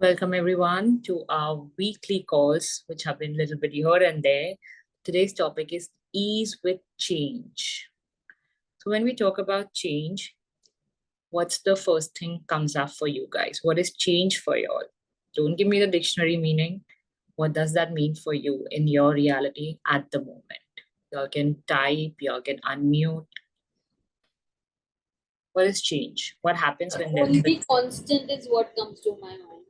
Welcome everyone to our weekly calls, which have been a little bit here and there. Today's topic is ease with change. So when we talk about change, what's the first thing comes up for you guys? What is change for you all? Don't give me the dictionary meaning. What does that mean for you in your reality at the moment? Y'all can type, y'all can unmute. What is change? What happens when there's Only constant is what comes to my mind.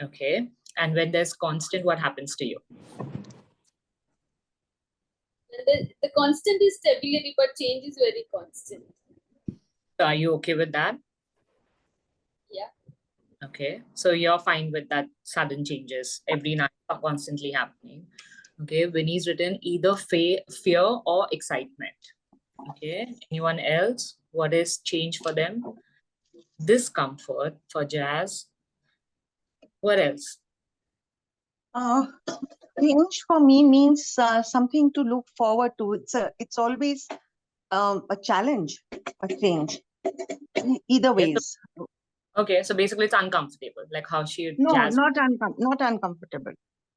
okay? And when there's constant, what happens to you? The constant is stability, but change is very constant. So are you okay with that? Yeah. Okay, so you're fine with that sudden changes every night are constantly happening. Okay, Winnie's written either fear or excitement. Okay, anyone else? What is change for them? Discomfort for Jazz. What else? Change for me means something to look forward to. It's always a challenge, a change. Either ways. Okay, so basically it's uncomfortable, like how she No, Jazz. not uncomfortable.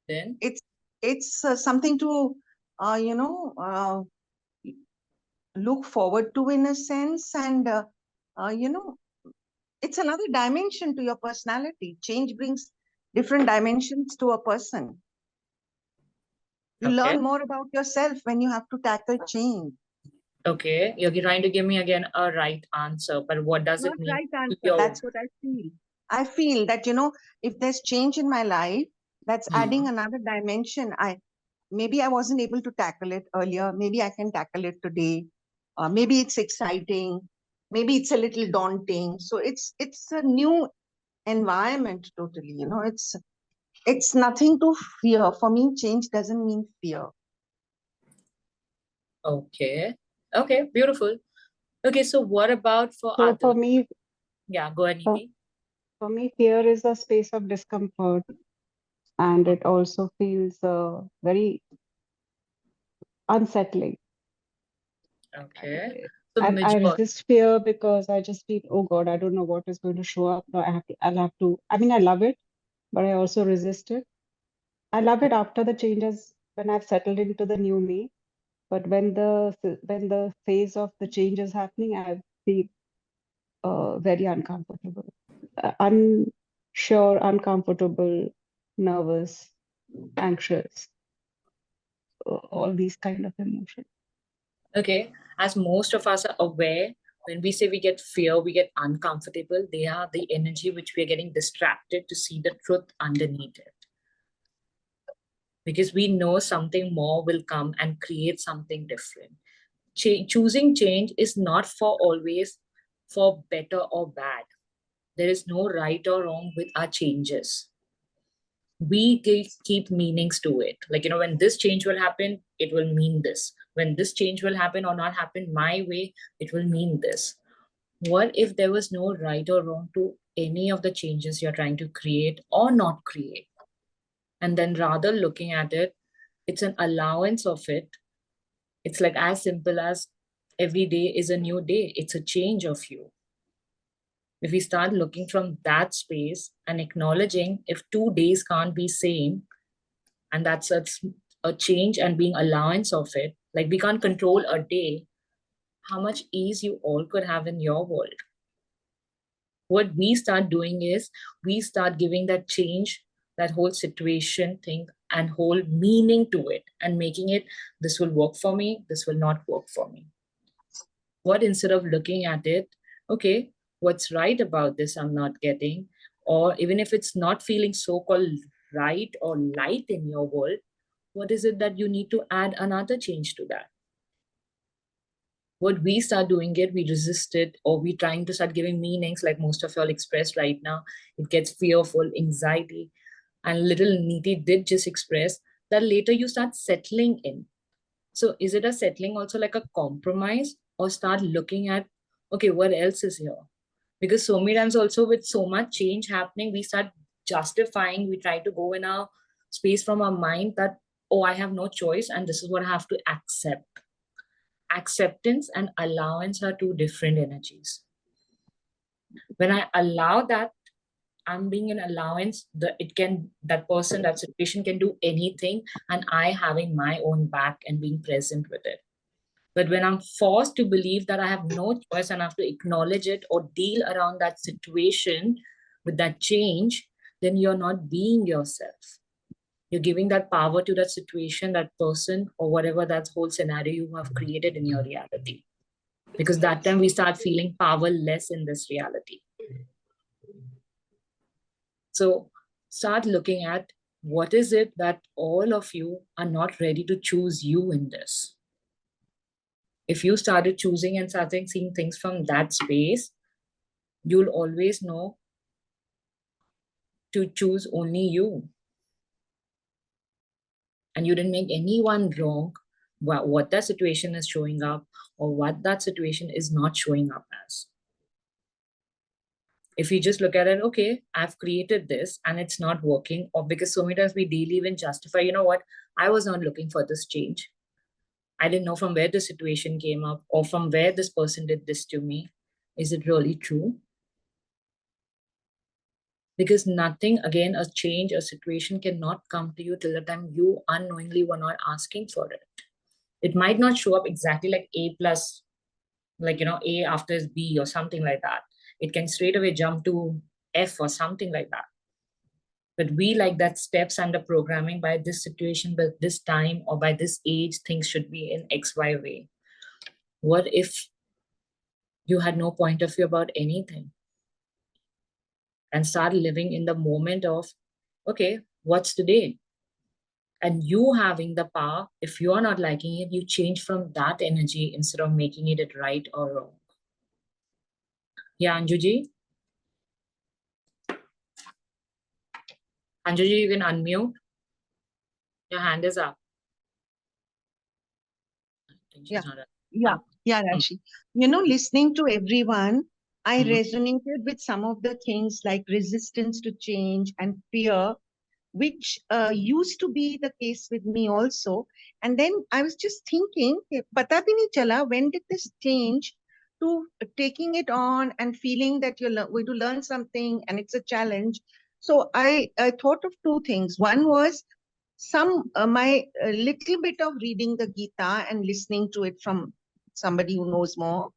Then it's something to look forward to in a sense, and it's another dimension to your personality. Change brings different dimensions to a person. You learn more about yourself when you have to tackle change. Okay, you're trying to give me again a right answer, but what does it mean? Not right answer. That's what I feel. I feel that, if there's change in my life, that's adding another dimension. Maybe I wasn't able to tackle it earlier. Maybe I can tackle it today. Maybe it's exciting. Maybe it's a little daunting. So it's a new environment totally. It's nothing to fear. For me, change doesn't mean fear. Okay. Okay, beautiful. Okay, so what about for others? For me, yeah, go ahead, Niti. For me, fear is a space of discomfort, and it also feels very unsettling. Okay. So and I resist fear because I just feel, oh God, I don't know what is going to show up. I'll have to. I mean, I love it, but I also resist it. I love it after the changes when I've settled into the new me. But when the phase of the change is happening, I feel very uncomfortable, unsure, uncomfortable, nervous, anxious, all these kind of emotions. Okay, as most of us are aware, when we say we get fear, we get uncomfortable, they are the energy which we are getting distracted to see the truth underneath it. Because we know something more will come and create something different. Choosing change is not for always for better or bad. There is no right or wrong with our changes. We keep meanings to it. Like, when this change will happen, it will mean this. When this change will happen or not happen my way, it will mean this. What if there was no right or wrong to any of the changes you're trying to create or not create? And then rather looking at it, it's an allowance of it. It's like as simple as every day is a new day. It's a change of you. If we start looking from that space and acknowledging if 2 days can't be same, and that's a change and being allowance of it, like we can't control a day, how much ease you all could have in your world. What we start doing is we start giving that change, that whole situation thing and whole meaning to it and making it, this will work for me, this will not work for me. What instead of looking at it, okay, what's right about this I'm not getting, or even if it's not feeling so-called right or light in your world, what is it that you need to add another change to that? What we start doing it, we resist it, or we trying to start giving meanings like most of y'all expressed right now. It gets fearful, anxiety, and little Niti did just express that later you start settling in. So is it a settling also like a compromise, or start looking at, okay, what else is here? Because so many times also with so much change happening, we start justifying, we try to go in our space from our mind that, oh, I have no choice and this is what I have to accept. Acceptance and allowance are two different energies. When I allow that I'm being an allowance, that person, that situation can do anything, and I having my own back and being present with it. But when I'm forced to believe that I have no choice and I have to acknowledge it or deal around that situation with that change, then you're not being yourself. You're giving that power to that situation, that person, or whatever that whole scenario you have created in your reality. Because that time we start feeling powerless in this reality. So start looking at what is it that all of you are not ready to choose you in this. If you started choosing and starting seeing things from that space, you'll always know to choose only you. And you didn't make anyone wrong what that situation is showing up or what that situation is not showing up as. If you just look at it, okay, I've created this and it's not working, or because so many times we daily even justify, you know what, I was not looking for this change. I didn't know from where the situation came up or from where this person did this to me. Is it really true? Because nothing, again, a change, a situation cannot come to you till the time you unknowingly were not asking for it. It might not show up exactly like A plus, like, you know, A after is B or something like that. It can straight away jump to F or something like that. But we like that steps under programming by this situation, by this time, or by this age, things should be in X, Y way. What if you had no point of view about anything? And start living in the moment of, okay, what's today? And you having the power, if you are not liking it, you change from that energy instead of making it right or wrong. Yeah, Anjuji? Anjuji, you can unmute. Your hand is up. I think she's not. Yeah, Rashi. You know, listening to everyone, I Mhm. resonated with some of the things like resistance to change and fear, which used to be the case with me also. And then I was just thinking, pata bhi nahi chala, when did this change to taking it on and feeling that you're going to learn something and it's a challenge? So I thought of two things. One was my little bit of reading the Gita and listening to it from somebody who knows more,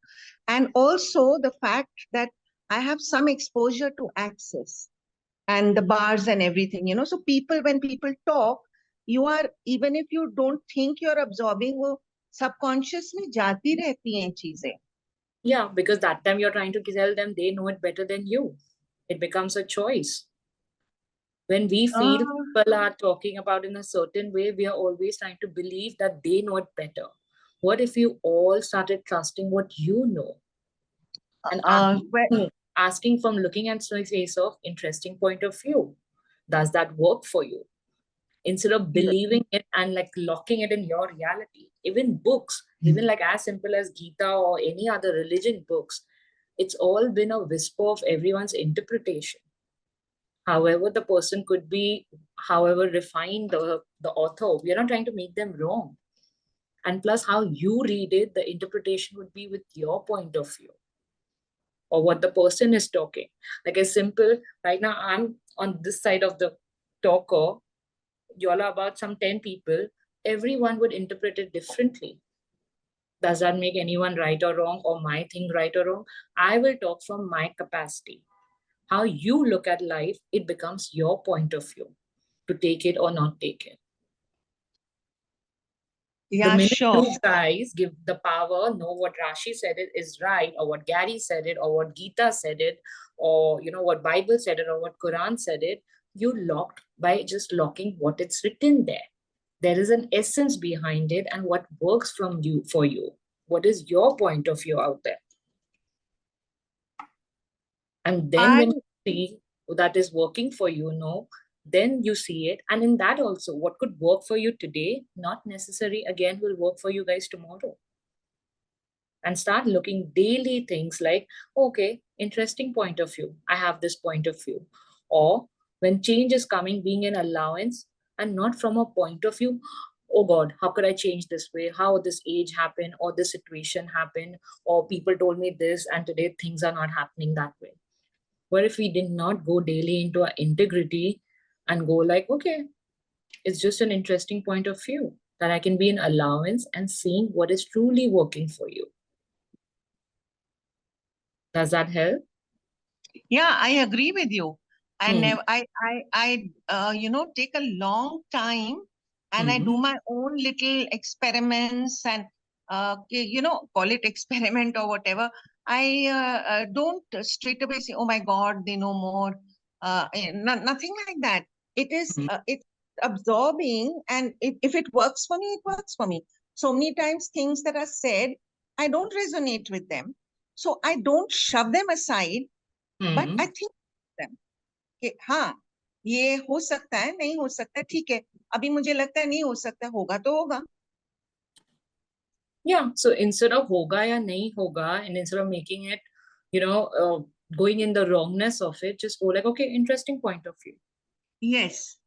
and also the fact that I have some exposure to access and the bars and everything, you know. So when people talk, you are, even if you don't think you're absorbing, वो subconscious में जाती रहती हैं चीजें. Yeah, because that time you're trying to tell them they know it better than you. It becomes a choice. When we feel people are talking about in a certain way, we are always trying to believe that they know it better. What if you all started trusting what you know and asking from looking at the face of interesting point of view? Does that work for you? Instead of believing it and like locking it in your reality. Even books, even like as simple as Gita or any other religion books, it's all been a whisper of everyone's interpretation. However, the person could be, however refined the author, we are not trying to make them wrong. And plus, how you read it, the interpretation would be with your point of view or what the person is talking. Like a simple, right now I'm on this side of the talker, y'all are about some 10 people, everyone would interpret it differently. Does that make anyone right or wrong or my thing right or wrong? I will talk from my capacity. How you look at life, it becomes your point of view to take it or not take it. Yeah, The minute sure. you guys give the power, know what Rashi said it is right, or what Gary said it, or what Gita said it, or you know what Bible said it, or what Quran said it, you locked by just locking what it's written there. There is an essence behind it and what works from you for you. What is your point of view out there? And then when you see that is working for you, no, then you see it. And in that also, what could work for you today, not necessary again will work for you guys tomorrow. And start looking daily things like, okay, interesting point of view. I have this point of view. Or when change is coming, being an allowance and not from a point of view, oh God, how could I change this way? How this age happened or this situation happened or people told me this and today things are not happening that way. What if we did not go daily into our integrity and go like, okay, it's just an interesting point of view that I can be in allowance and seeing what is truly working for you. Does that help? Yeah, I agree with you. I Hmm. never, take a long time and I do my own little experiments and, call it experiment or whatever. I don't straight away say, oh my God, they know more. Nothing like that. It's absorbing, and if it works for me, it works for me. So many times things that are said, I don't resonate with them. So I don't shove them aside, but I think them कि हाँ, ये हो सकता है, नहीं हो सकता, ठीक है, अभी मुझे लगता है नहीं हो सकता, होगा तो होगा. Yeah, so instead of hoga ya nahi hoga, and instead of making it, going in the wrongness of it, just go like, okay, interesting point of view. Yes,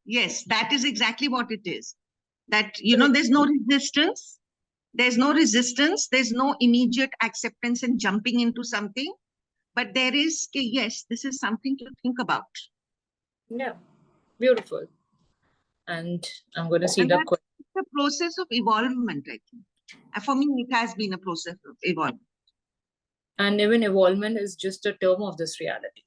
that is exactly what it is. That, there's no resistance. There's no immediate acceptance and jumping into something. But there is, yes, this is something to think about. Yeah, beautiful. And I'm going to see And the that's question. the process of evolvement, I think. For me, it has been a process of evolvement. And even evolvement is just a term of this reality.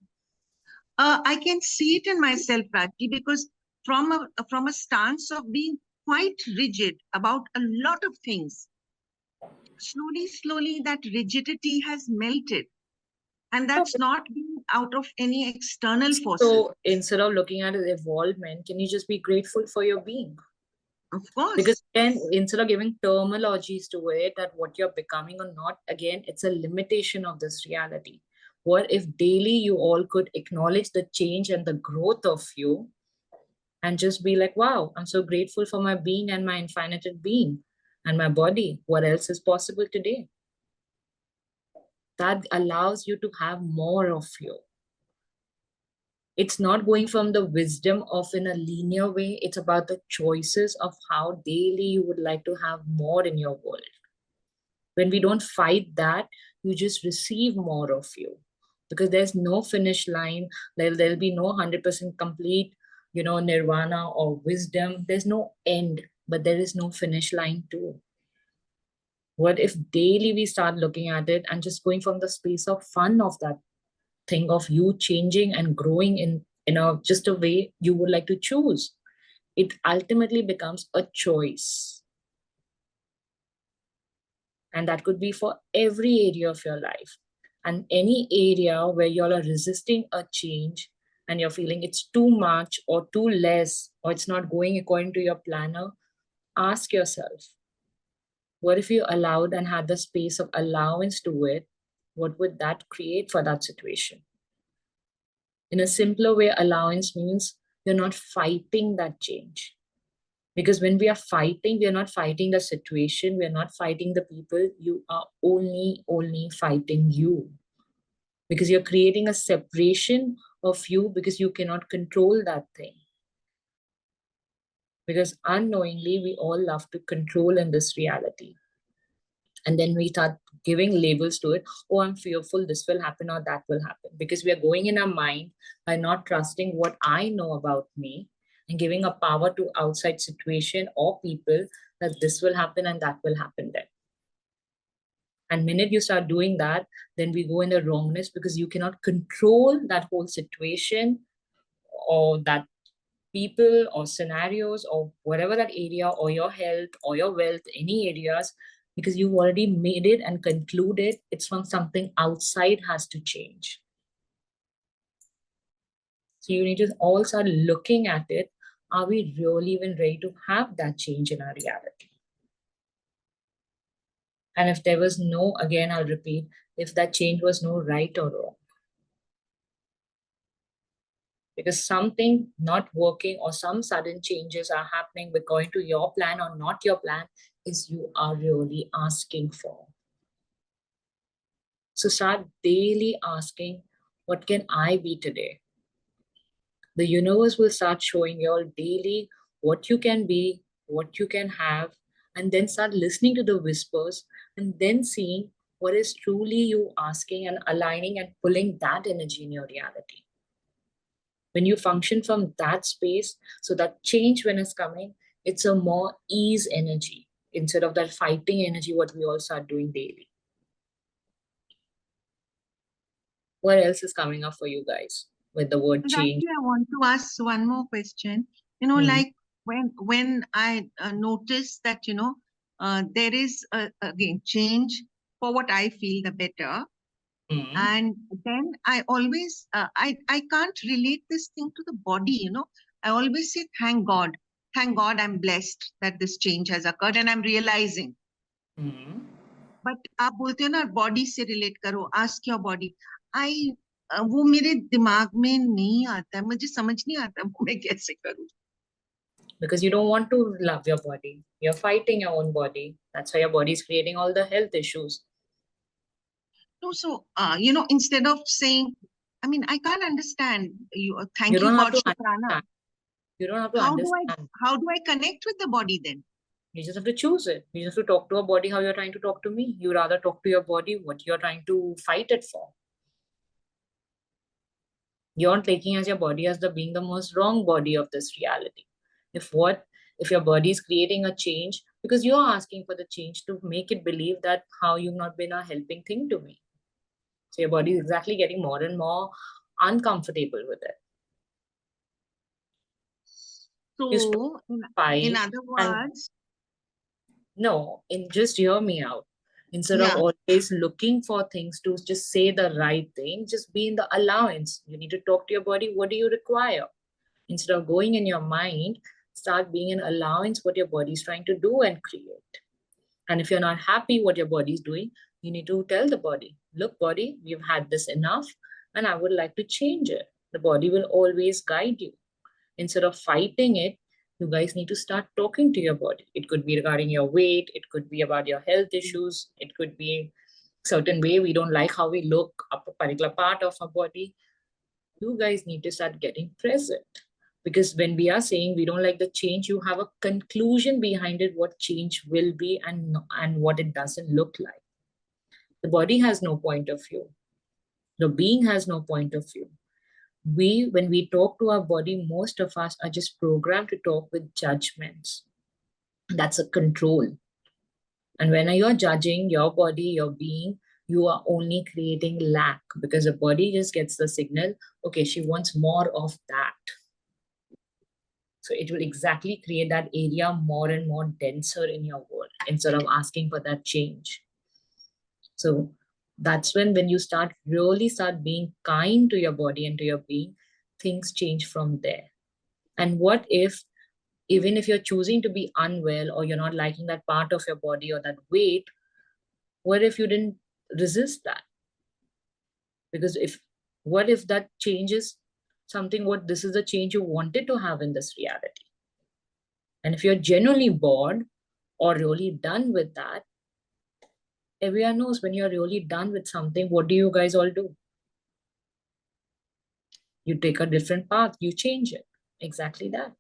I can see it in myself, Raji, because from a stance of being quite rigid about a lot of things, slowly that rigidity has melted, and that's Okay. not been out of any external forces. So instead of looking at it evolvement, can you just be grateful for your being? Of course. Because then instead of giving terminologies to it, that what you're becoming or not, again, it's a limitation of this reality. What if daily you all could acknowledge the change and the growth of you and just be like, wow, I'm so grateful for my being and my infinited being and my body. What else is possible today? That allows you to have more of you. It's not going from the wisdom of in a linear way. It's about the choices of how daily you would like to have more in your world. When we don't fight that, you just receive more of you, because there's no finish line. There'll be no 100% complete, nirvana or wisdom. There's no end, but there is no finish line too. What if daily we start looking at it and just going from the space of fun of that thing of you changing and growing in just a way you would like to choose? It ultimately becomes a choice. And that could be for every area of your life. And any area where you're resisting a change and you're feeling it's too much or too less, or it's not going according to your planner, ask yourself, what if you allowed and had the space of allowance to it? What would that create for that situation? In a simpler way, allowance means you're not fighting that change. Because when we are fighting, we are not fighting the situation, we are not fighting the people, you are only fighting you. Because you're creating a separation of you because you cannot control that thing. Because unknowingly, we all love to control in this reality. And then we start giving labels to it. Oh, I'm fearful this will happen or that will happen. Because we are going in our mind by not trusting what I know about me and giving a power to outside situation or people that this will happen and that will happen then. And minute you start doing that, then we go in the wrongness because you cannot control that whole situation or that people or scenarios or whatever that area or your health or your wealth, any areas, because you've already made it and concluded it's from something outside has to change. So you need to all start looking at it. Are we really even ready to have that change in our reality? And if there was no, again, I'll repeat, if that change was no right or wrong. Because something not working or some sudden changes are happening according to your plan or not your plan is you are really asking for. So start daily asking, what can I be today? The universe will start showing you all daily what you can be, what you can have, and then start listening to the whispers and then seeing what is truly you asking and aligning and pulling that energy in your reality. When you function from that space, so that change when it's coming, it's a more ease energy instead of that fighting energy, what we all start doing daily. What else is coming up for you guys with the word change? Actually, I want to ask one more question. Like when I notice that, there is, again, change for what I feel the better. And then I always, I can't relate this thing to the body, I always say, thank God, I'm blessed that this change has occurred and I'm realizing. But आप बोलते हो ना body से relate करो, ask your body. वो मेरे दिमाग में नहीं आता है, मुझे समझ नहीं आता वो मैं कैसे करूँ. Because you don't want to love your body. You're fighting your own body. That's why your body is creating all the health issues. No, so, instead of saying, I mean, I can't understand. Thank You you, don't have God, to Shukrana. understand. You don't have to How understand. how do I connect with the body then? You just have to choose it. You just have to talk to your body how you're trying to talk to me. You rather talk to your body what you're trying to fight it for. You're taking as your body as the being the most wrong body of this reality. If your body is creating a change because you're asking for the change to make it believe that how you've not been a helping thing to me. So your body is exactly getting more and more uncomfortable with it. So, in other words, no, just hear me out. Instead of always looking for things to just say the right thing, just be in the allowance. You need to talk to your body. What do you require? Instead of going in your mind, start being in allowance what your body is trying to do and create. And if you're not happy what your body is doing, you need to tell the body, look, body, we've had this enough and I would like to change it. The body will always guide you. Instead of fighting it, you guys need to start talking to your body. It could be regarding your weight. It could be about your health issues. It could be certain way we don't like how we look, a particular part of our body. You guys need to start getting present. Because when we are saying we don't like the change, you have a conclusion behind it, what change will be and what it doesn't look like. The body has no point of view. The being has no point of view. When we talk to our body, most of us are just programmed to talk with judgments. That's a control. And when you're judging your body, your being, you are only creating lack because the body just gets the signal, okay, she wants more of that. So it will exactly create that area more and more denser in your world instead of asking for that change. So that's when you really start being kind to your body and to your being, things change from there. And what if, even if you're choosing to be unwell or you're not liking that part of your body or that weight, what if you didn't resist that? Because what if that changes something, this is the change you wanted to have in this reality? And if you're genuinely bored or really done with that, everyone knows when you're really done with something, what do you guys all do? You take a different path, you change it. Exactly that.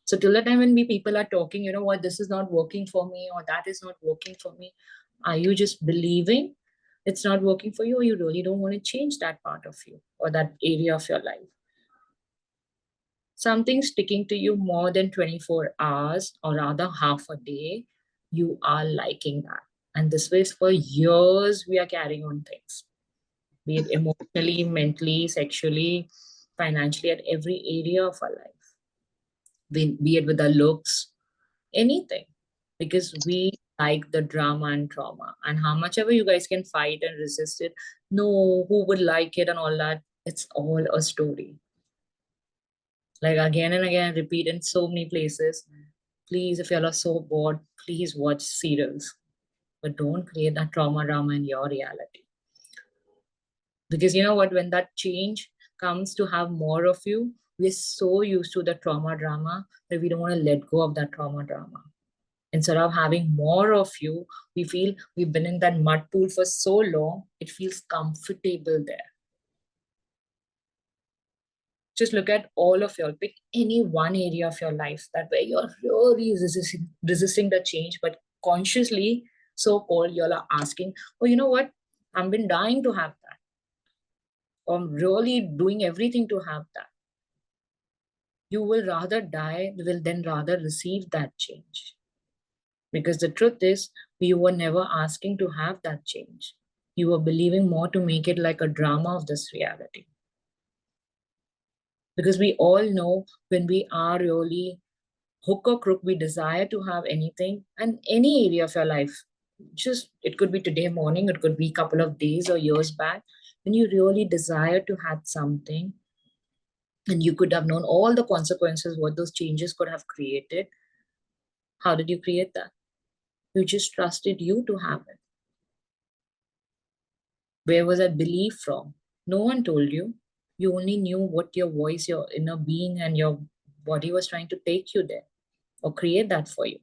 So till the time when people are talking, you know what, this is not working for me or that is not working for me, are you just believing it's not working for you or you really don't want to change that part of you or that area of your life? Something sticking to you more than 24 hours or rather half a day, you are liking that. And this way for years, we are carrying on things, be it emotionally, mentally, sexually, financially, at every area of our life. Be it with our looks, anything, because we like the drama and trauma. And how much ever you guys can fight and resist it, no, who would like it and all that, it's all a story. Like again and again, repeat in so many places. Please, if y'all are so bored, please watch serials. But don't create that trauma drama in your reality. Because you know what, when that change comes to have more of you, we're so used to the trauma drama that we don't want to let go of that trauma drama. Instead of having more of you, we feel we've been in that mud pool for so long, it feels comfortable there. Just look at all of y'all, pick any one area of your life that where you're really resisting the change, but consciously, so-called, y'all are asking, oh, you know what? I've been dying to have that. or really doing everything to have that. You will rather die than rather receive that change. Because the truth is, you were never asking to have that change. You were believing more to make it like a drama of this reality. Because we all know when we are really hook or crook, we desire to have anything and any area of your life. Just it could be today morning, it could be a couple of days or years back, when you really desire to have something, and you could have known all the consequences, what those changes could have created. How did you create that? You just trusted you to have it. Where was that belief from? No one told you. You only knew what your voice, your inner being, and your body was trying to take you there or create that for you.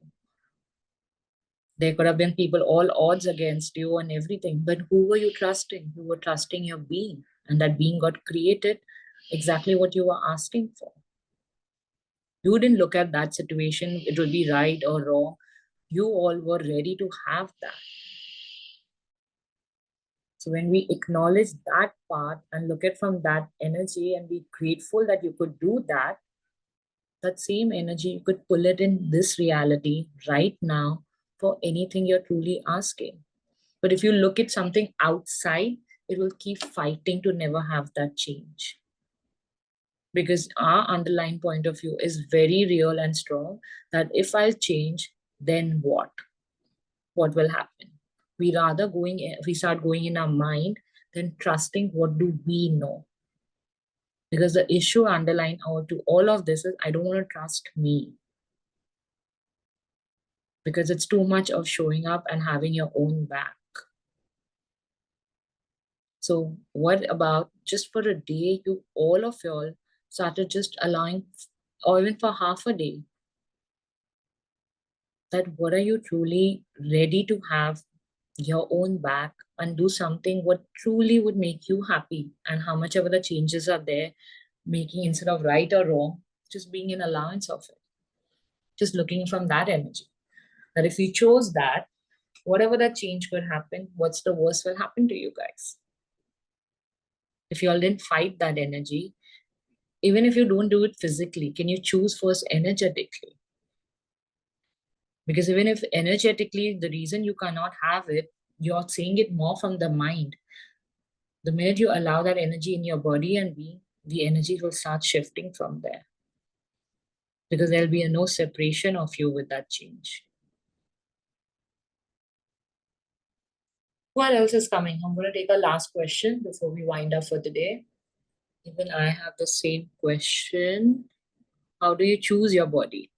There could have been people all odds against you and everything, but who were you trusting? You were trusting your being, and that being got created exactly what you were asking for. You didn't look at that situation, it would be right or wrong. You all were ready to have that. So when we acknowledge that part and look at from that energy and be grateful that you could do that, that same energy, you could pull it in this reality right now for anything you're truly asking. But if you look at something outside, it will keep fighting to never have that change. Because our underlying point of view is very real and strong that if I change, then what? What will happen? We start going in our mind than trusting what do we know. Because the issue underlying to all of this is I don't want to trust me. Because it's too much of showing up and having your own back. So what about just for a day, you all of y'all started just allowing, or even for half a day, that what are you truly ready to have your own back and do something what truly would make you happy, and how much ever the changes are there, making instead of right or wrong, just being an allowance of it. Just looking from that energy. That if you chose that, whatever that change could happen, what's the worst will happen to you guys? If you all didn't fight that energy, even if you don't do it physically, can you choose first energetically? Because even if energetically, the reason you cannot have it, you're saying it more from the mind. The minute you allow that energy in your body and being, the energy will start shifting from there. Because there'll be no separation of you with that change. What else is coming? I'm going to take a last question before we wind up for the day. Even I have the same question. How do you choose your body?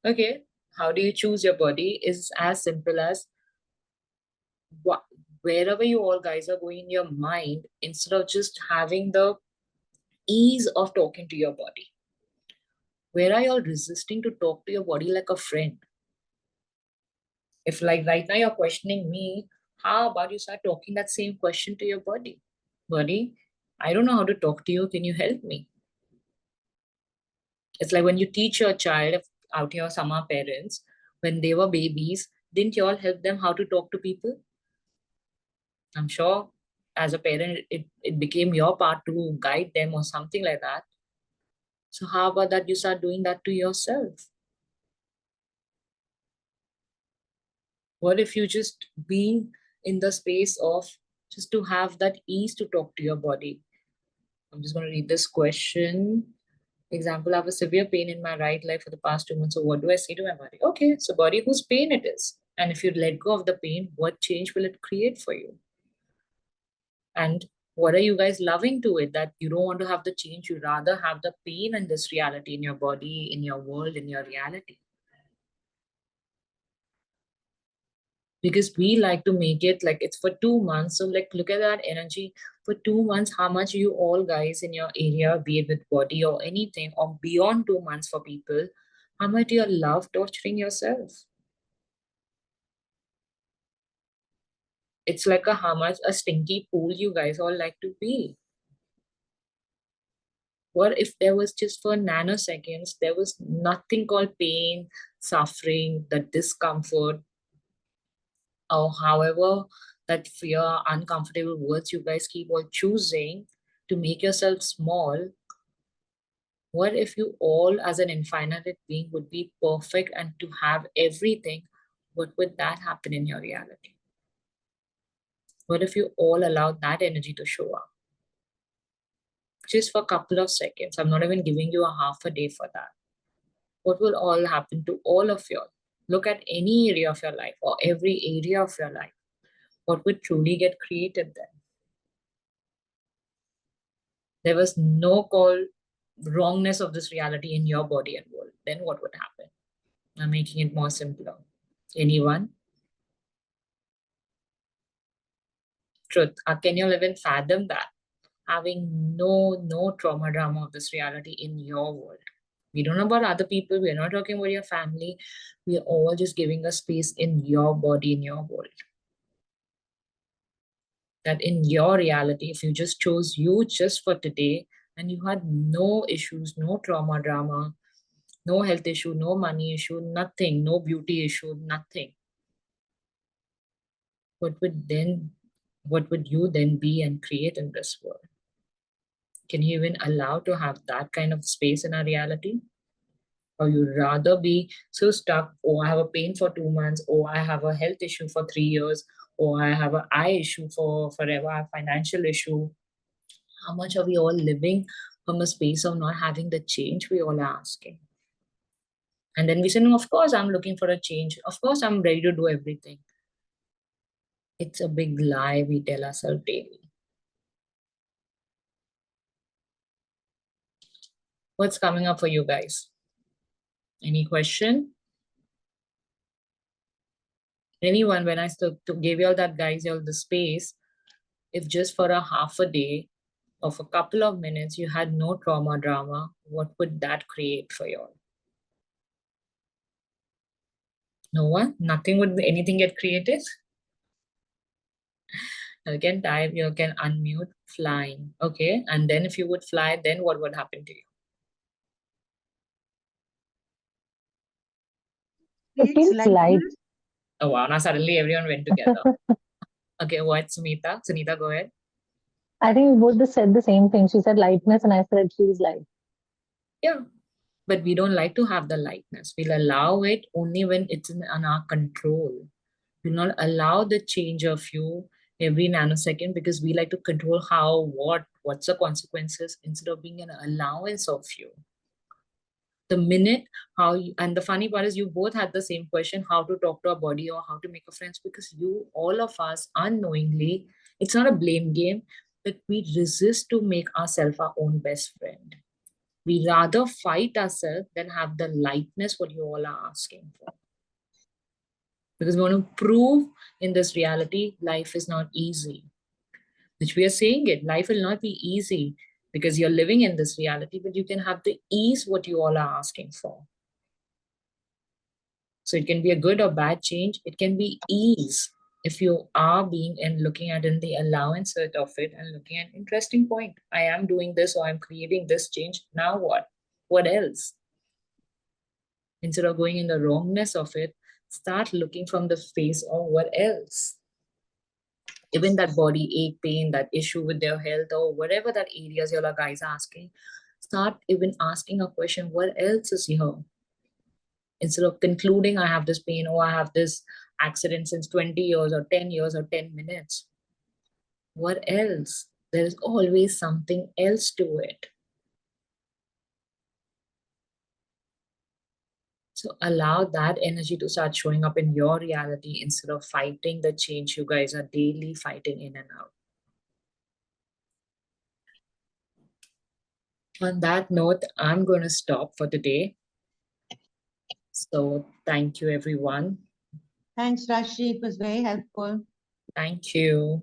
Okay, how do you choose your body is as simple as wherever you all guys are going in your mind, instead of just having the ease of talking to your body, where are you all resisting to talk to your body like a friend? If like right now you're questioning me, how about you start talking that same question to your body? Body, I don't know how to talk to you. Can you help me? It's like when you teach your child out here, some are parents, when they were babies, didn't you all help them how to talk to people? I'm sure as a parent, it became your part to guide them or something like that. So how about that you start doing that to yourself? What if you just being in the space of just to have that ease to talk to your body? I'm just going to read this question. Example, I have a severe pain in my right leg for the past 2 months. So what do I say to my body? Okay, so body, whose pain it is. And if you let go of the pain, what change will it create for you? And what are you guys loving to it that you don't want to have the change? You rather have the pain and this reality in your body, in your world, in your reality. Because we like to make it like it's for 2 months. So like, look at that energy for 2 months, how much you all guys in your area, be it with body or anything, or beyond 2 months for people, how much you love torturing yourself. It's like how much a stinky pool you guys all like to be. What if there was just for nanoseconds, there was nothing called pain, suffering, the discomfort, or however that fear, uncomfortable words you guys keep on choosing, to make yourself small, what if you all as an infinite being would be perfect and to have everything? What would that happen in your reality? What if you all allowed that energy to show up? Just for a couple of seconds. I'm not even giving you a half a day for that. What will all happen to all of you? Look at any area of your life or every area of your life. What would truly get created then? There was no call wrongness of this reality in your body and world. Then what would happen? I'm making it more simpler. Anyone? Truth. Can you even fathom that? Having no trauma drama of this reality in your world. We don't know about other people. We're not talking about your family. We're all just giving a space in your body, in your world. That in your reality, if you just chose you just for today and you had no issues, no trauma drama, no health issue, no money issue, nothing, no beauty issue, nothing. What would you then be and create in this world? Can you even allow to have that kind of space in our reality? Or you'd rather be so stuck, oh, I have a pain for 2 months, oh, I have a health issue for 3 years, or I have an eye issue for forever, a financial issue. How much are we all living from a space of not having the change we all are asking? And then we say, no, of course, I'm looking for a change. Of course, I'm ready to do everything. It's a big lie we tell ourselves daily. What's coming up for you guys? Any question? Anyone, when I gave you all that, guys, you all the space, if just for a half a day of a couple of minutes, you had no trauma drama, what would that create for you all? No one? Nothing would anything get created? You can type, you can unmute, flying. Okay, and then if you would fly, then what would happen to you? Creates feels light. lightness. Oh wow, now suddenly everyone went together. Okay, what, Sumita? Sunita, go ahead. I think we both just said the same thing. She said lightness, and I said it feels light. Yeah, but we don't like to have the lightness. We'll allow it only when it's in our control. We'll not allow the change of you every nanosecond because we like to control how, what's the consequences instead of being an allowance of you. The minute how you, and the funny part is you both had the same question, how to talk to our body or how to make a friends, because you, all of us unknowingly, it's not a blame game, but we resist to make ourselves our own best friend. We rather fight ourselves than have the lightness what you all are asking for. Because we want to prove in this reality, life is not easy. Which we are saying it, life will not be easy because you're living in this reality, but you can have the ease what you all are asking for. So it can be a good or bad change. It can be ease if you are being and looking at in the allowance of it and looking at interesting point. I am doing this or I'm creating this change. Now what? What else? Instead of going in the wrongness of it, start looking from the face of what else. Even that body ache, pain, that issue with their health or whatever that areas you all guys are asking, start even asking a question, what else is here? Instead of concluding, I have this pain or I have this accident since 20 years or 10 years or 10 minutes. What else? There is always something else to it. So allow that energy to start showing up in your reality instead of fighting the change you guys are daily fighting in and out. On that note, I'm going to stop for today. So thank you, everyone. Thanks, Rashi. It was very helpful. Thank you.